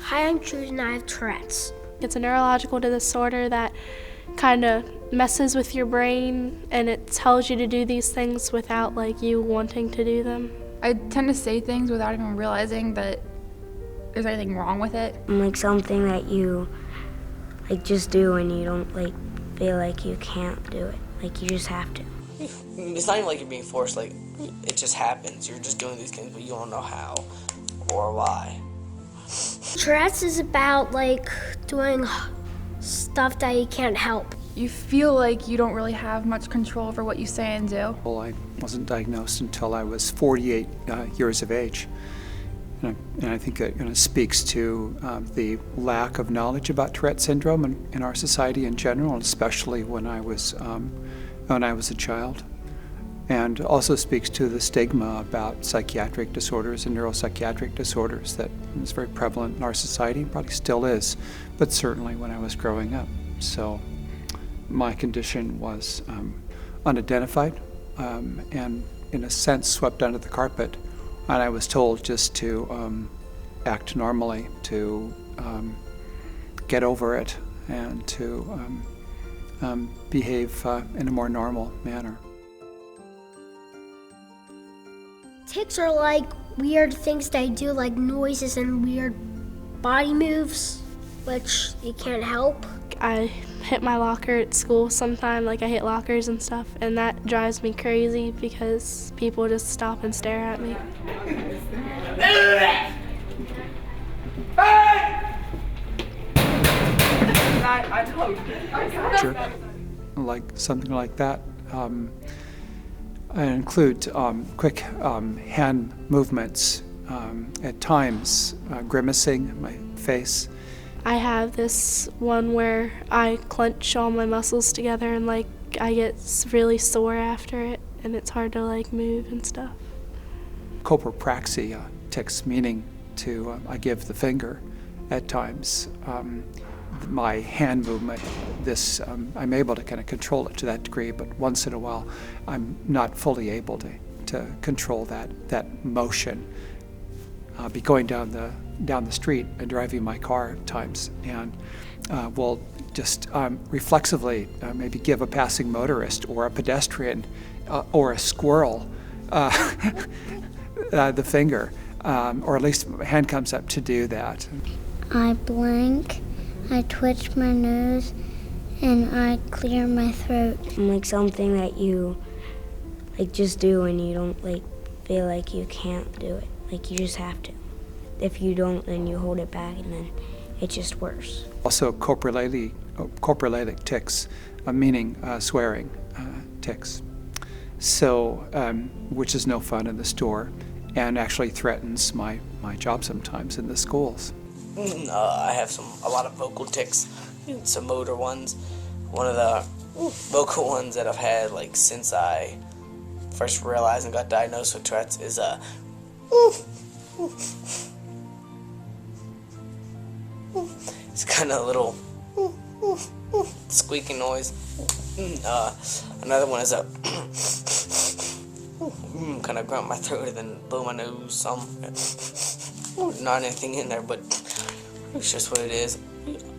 Hi, I'm Jude and I have Tourette's. It's a neurological disorder that kind of messes with your brain, and it tells you to do these things without you wanting to do them. I tend to say things without even realizing that there's anything wrong with it. Something that you just do and you don't feel like you can't do it. You just have to. It's not even like you're being forced, it just happens. You're just doing these things, but you don't know how or why. Tourette's is about doing stuff that you can't help. You feel like you don't really have much control over what you say and do. Well, I wasn't diagnosed until I was 48 years of age. And I think that speaks to the lack of knowledge about Tourette syndrome in our society in general, and especially when I was a child. And also speaks to the stigma about psychiatric disorders and neuropsychiatric disorders that is very prevalent in our society, probably still is, but certainly when I was growing up. So my condition was unidentified and in a sense swept under the carpet. And I was told just to act normally, to get over it, and to behave in a more normal manner. Tics are weird things they do, like noises and weird body moves, which you can't help. I hit my locker at school sometime, I hit lockers and stuff, and that drives me crazy because people just stop and stare at me. Something like that. I include quick hand movements, at times grimacing my face. I have this one where I clench all my muscles together and I get really sore after it, and it's hard to move and stuff. Copropraxia, tics, meaning I give the finger at times. My hand movement, I'm able to kind of control it to that degree, but once in a while I'm not fully able to control that motion. Be going down the street and driving my car at times, and will just reflexively maybe give a passing motorist or a pedestrian or a squirrel the finger, or at least my hand comes up to do that. I blink, I twitch my nose, and I clear my throat. Something that you just do and you don't feel like you can't do it. You just have to. If you don't, then you hold it back, and then it's just worse. Also, coprolatic tics, meaning swearing tics. So, which is no fun in the store, and actually threatens my job sometimes in the schools. I have a lot of vocal tics, some motor ones. One of the vocal ones that I've had since I first realized and got diagnosed with Tourette's is it's kind of a little squeaky noise. Another one is a kind of grunt my throat and then blow my nose some. Not anything in there, but it's just what it is.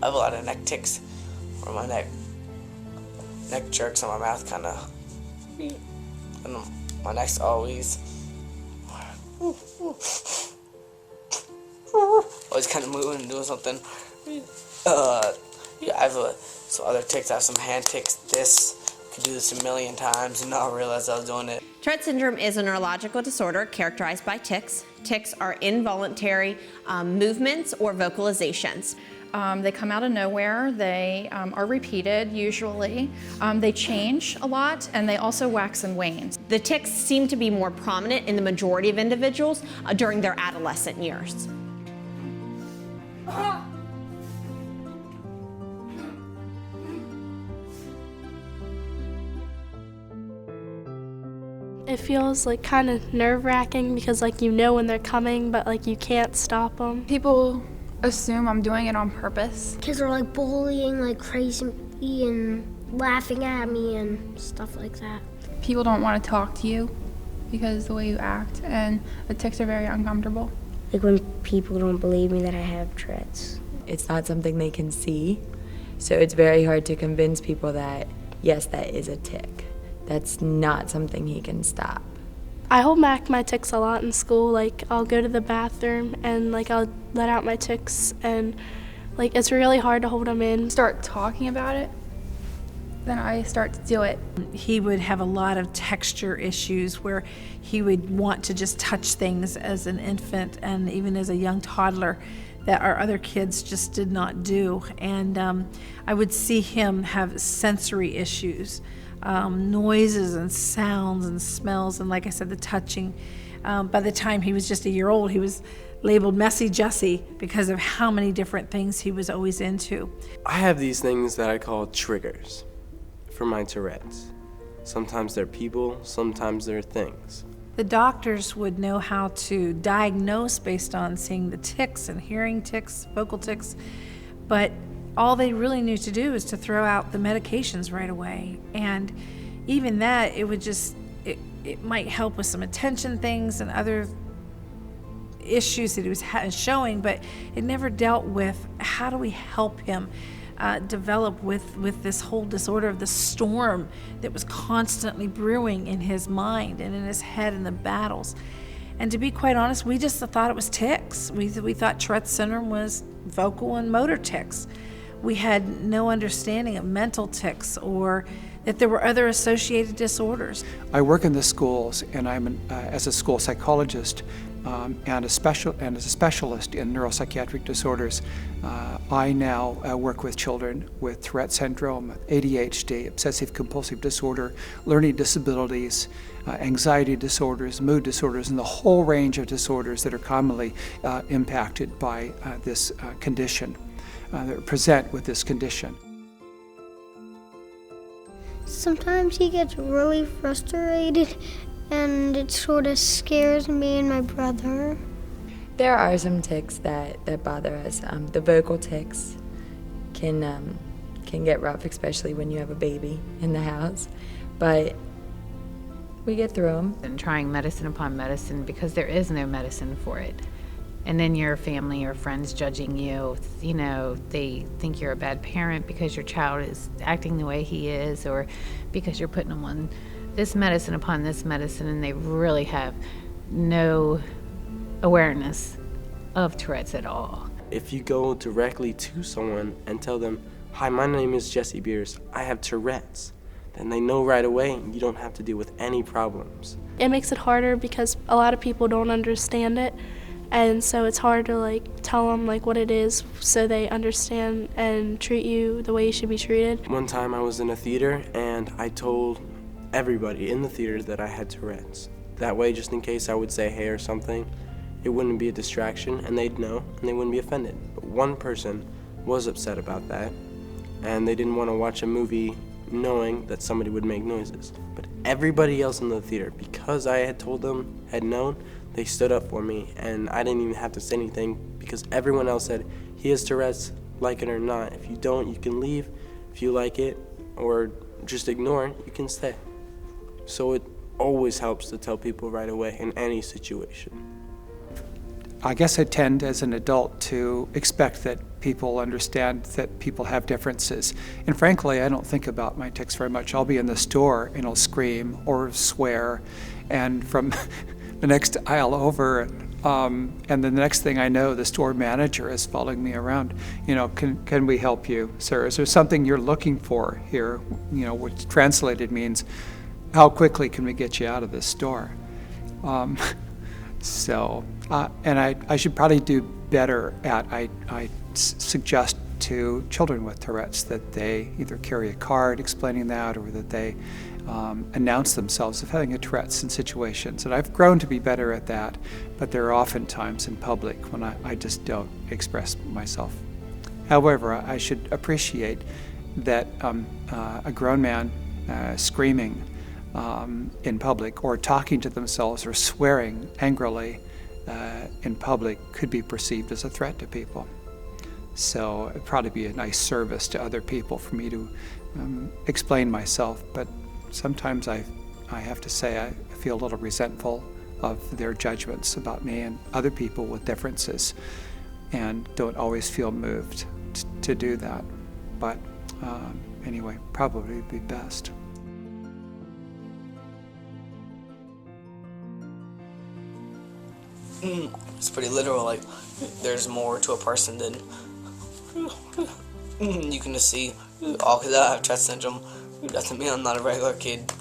I have a lot of neck tics where my neck jerks and my mouth kind of, and my neck's always kind of moving and doing something. I have some other tics. I have some hand tics. Could do this a million times and not realize I was doing it. Tourette syndrome is a neurological disorder characterized by tics. Tics are involuntary movements or vocalizations. They come out of nowhere. They are repeated usually. They change a lot, and they also wax and wane. The tics seem to be more prominent in the majority of individuals during their adolescent years. It feels kind of nerve-wracking because you know when they're coming, but you can't stop them. People assume I'm doing it on purpose. Kids are bullying like crazy and laughing at me and stuff like that. People don't want to talk to you because of the way you act, and the tics are very uncomfortable. like when people don't believe me that I have Tourette's. It's not something they can see, so it's very hard to convince people that, yes, that is a tic. That's not something he can stop. I hold back my tics a lot in school. Like, I'll go to the bathroom and like I'll let out my tics, and like it's really hard to hold them in. Start talking about it, then I start to do it. He would have a lot of texture issues where he would want to just touch things as an infant and even as a young toddler that our other kids just did not do. And I would see him have sensory issues, noises and sounds and smells, and like I said, the touching. By the time he was just a year old, he was labeled Messy Jesse because of how many different things he was always into. I have these things that I call triggers for my Tourette's. Sometimes they're people, sometimes they're things. The doctors would know how to diagnose based on seeing the tics and hearing tics, vocal tics, but all they really knew to do is to throw out the medications right away. And even that, it would just, it might help with some attention things and other issues that he was showing, but it never dealt with how do we help him develop with this whole disorder of the storm that was constantly brewing in his mind and in his head and the battles. And to be quite honest, we just thought it was tics. We thought Tourette Syndrome was vocal and motor tics. We had no understanding of mental tics or that there were other associated disorders. I work in the schools, and I'm as a school psychologist and as a specialist in neuropsychiatric disorders. I now work with children with Tourette Syndrome, ADHD, obsessive compulsive disorder, learning disabilities, anxiety disorders, mood disorders, and the whole range of disorders that are commonly impacted by this condition, that present with this condition. Sometimes he gets really frustrated, and it sort of scares me and my brother. There are some tics that bother us. The vocal tics can get rough, especially when you have a baby in the house, but we get through them. And trying medicine upon medicine because there is no medicine for it. And then your family or friends judging you, you know, they think you're a bad parent because your child is acting the way he is, or because you're putting them on this medicine upon this medicine, and they really have no awareness of Tourette's at all. If you go directly to someone and tell them, "Hi, my name is Jesse Beers, I have Tourette's," then they know right away and you don't have to deal with any problems. It makes it harder because a lot of people don't understand it. And so it's hard to like tell them like what it is so they understand and treat you the way you should be treated. One time I was in a theater and I told everybody in the theater that I had Tourette's. That way, just in case I would say hey or something, it wouldn't be a distraction and they'd know and they wouldn't be offended. But one person was upset about that and they didn't want to watch a movie knowing that somebody would make noises. But everybody else in the theater, because I had told them, had known, they stood up for me, and I didn't even have to say anything because everyone else said, he has Tourette's, like it or not. If you don't, you can leave. If you like it or just ignore it, you can stay. So it always helps to tell people right away in any situation. I guess I tend as an adult to expect that people understand that people have differences. And frankly, I don't think about my tics very much. I'll be in the store and I'll scream or swear, and from the next aisle over, and then the next thing I know, the store manager is following me around. You know, can we help you, sir? Is there something you're looking for here? You know, which translated means, how quickly can we get you out of this store? And I should probably do better at, I suggest to children with Tourette's that they either carry a card explaining that, or that they announce themselves of having a Tourette's in situations. And I've grown to be better at that, but there are often times in public when I just don't express myself. However, I should appreciate that a grown man screaming in public or talking to themselves or swearing angrily in public could be perceived as a threat to people. So it'd probably be a nice service to other people for me to explain myself, but sometimes I have to say I feel a little resentful of their judgments about me and other people with differences, and don't always feel moved to do that. But anyway, probably would be best. It's pretty literal, like there's more to a person than you can just see. All because I have Tourette syndrome doesn't mean I'm not a regular kid.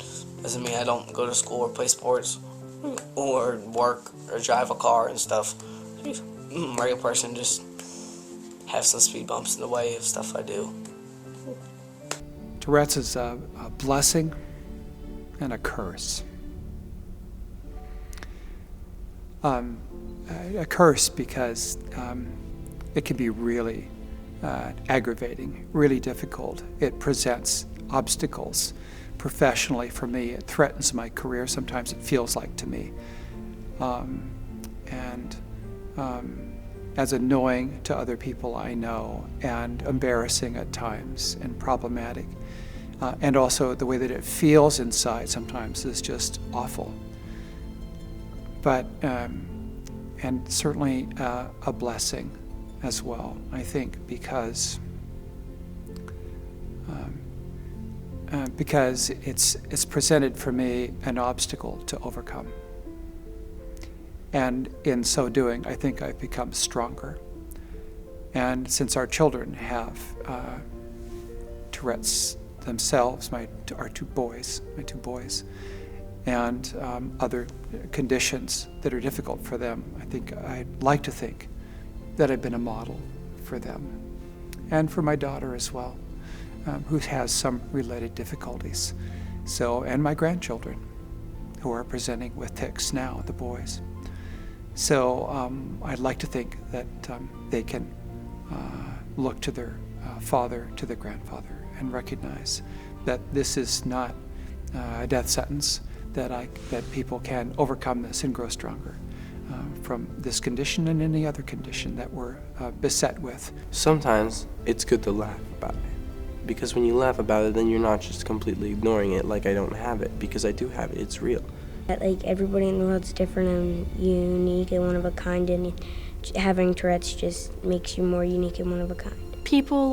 Doesn't mean I don't go to school or play sports or work or drive a car and stuff. Regular person just have some speed bumps in the way of stuff I do. Tourette's is a blessing and a curse. A curse because it can be really aggravating, really difficult. It presents obstacles professionally for me. It threatens my career. Sometimes it feels like to me. As annoying to other people I know, and embarrassing at times, and problematic. And also the way that it feels inside sometimes is just awful. But, and certainly a blessing as well, I think, because it's presented for me an obstacle to overcome. And in so doing, I think I've become stronger. And since our children have Tourette's themselves, our two boys, and other conditions that are difficult for them, I'd like to think that I've been a model for them, and for my daughter as well, who has some related difficulties. So, and my grandchildren, who are presenting with tics now, the boys. So I'd like to think that they can look to their father, to their grandfather, and recognize that this is not a death sentence, that people can overcome this and grow stronger from this condition and any other condition that we're beset with. Sometimes it's good to laugh about it, because when you laugh about it, then you're not just completely ignoring it like I don't have it, because I do have it, it's real. Like, everybody in the world's different and unique and one of a kind, and having Tourette's just makes you more unique and one of a kind. People,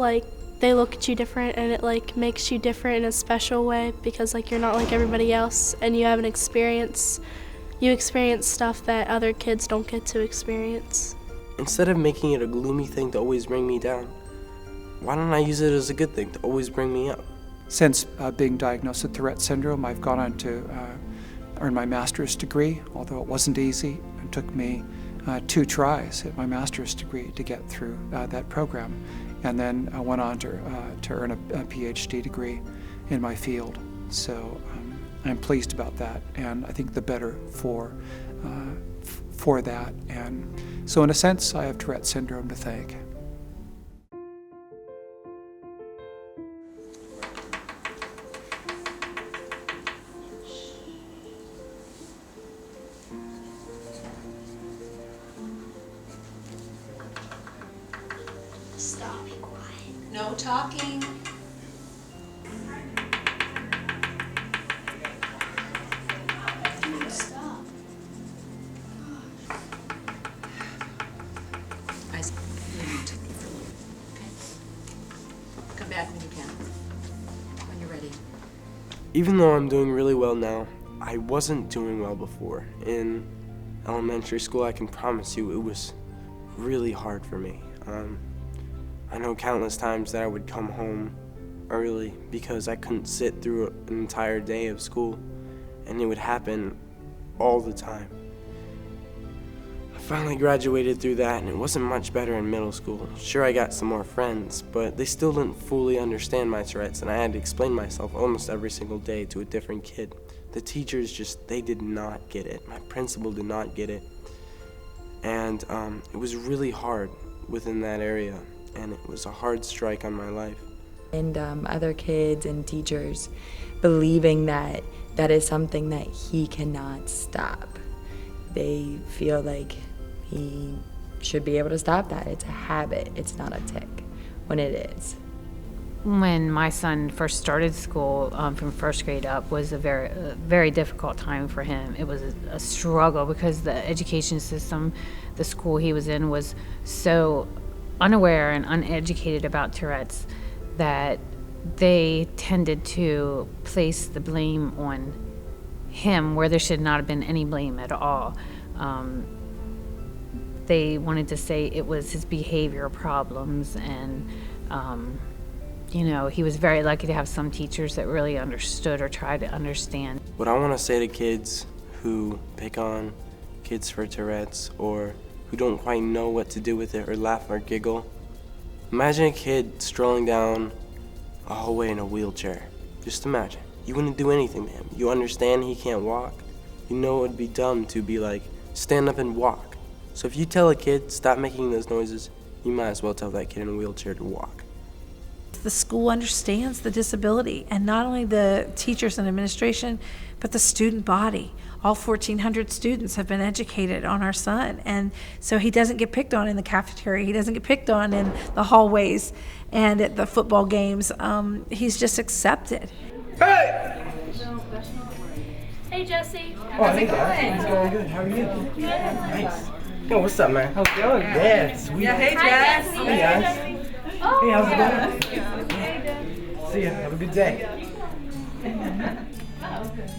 they look at you different, and it makes you different in a special way, because you're not like everybody else, and you have an experience. You experience stuff that other kids don't get to experience. Instead of making it a gloomy thing to always bring me down, why don't I use it as a good thing to always bring me up? Since being diagnosed with Tourette syndrome, I've gone on to earn my master's degree, although it wasn't easy. It took me 2 tries at my master's degree to get through that program. And then I went on to earn a PhD degree in my field. So I'm pleased about that, and I think the better for that. And so in a sense, I have Tourette syndrome to thank. Stop, be quiet. No talking. Stop. I need to take it for a little bit, okay? Come back when you can, when you're ready. Even though I'm doing really well now, I wasn't doing well before. In elementary school, I can promise you it was really hard for me. I know countless times that I would come home early because I couldn't sit through an entire day of school, and it would happen all the time. I finally graduated through that, and it wasn't much better in middle school. Sure, I got some more friends, but they still didn't fully understand my Tourette's, and I had to explain myself almost every single day to a different kid. The teachers they did not get it. My principal did not get it. And it was really hard within that area, and it was a hard strike on my life. And other kids and teachers believing that that is something that he cannot stop. They feel like he should be able to stop that. It's a habit, it's not a tic, when it is. when my son first started school, from first grade up, was a very difficult time for him. It was a struggle because the education system, the school he was in, was so unaware and uneducated about Tourette's that they tended to place the blame on him where there should not have been any blame at all. They wanted to say it was his behavior problems, and you know, he was very lucky to have some teachers that really understood or tried to understand. What I want to say to kids who pick on kids for Tourette's or who don't quite know what to do with it or laugh or giggle, imagine a kid strolling down a hallway in a wheelchair. Just imagine. You wouldn't do anything to him. You understand he can't walk. You know it would be dumb to be like, stand up and walk. So if you tell a kid, stop making those noises, you might as well tell that kid in a wheelchair to walk. The school understands the disability, and not only the teachers and administration, but the student body. All 1,400 students have been educated on our son, and so he doesn't get picked on in the cafeteria. He doesn't get picked on in the hallways and at the football games. He's just accepted. Hey! Hey, Jesse. How's it going? It's going good. How are you? Good. Nice. Yo, what's up, man? How's it going? Yeah, sweet. Yeah, hey, Jess. Hey, guys. Oh, hey, how's it going? See ya. Have a good day. Oh, okay.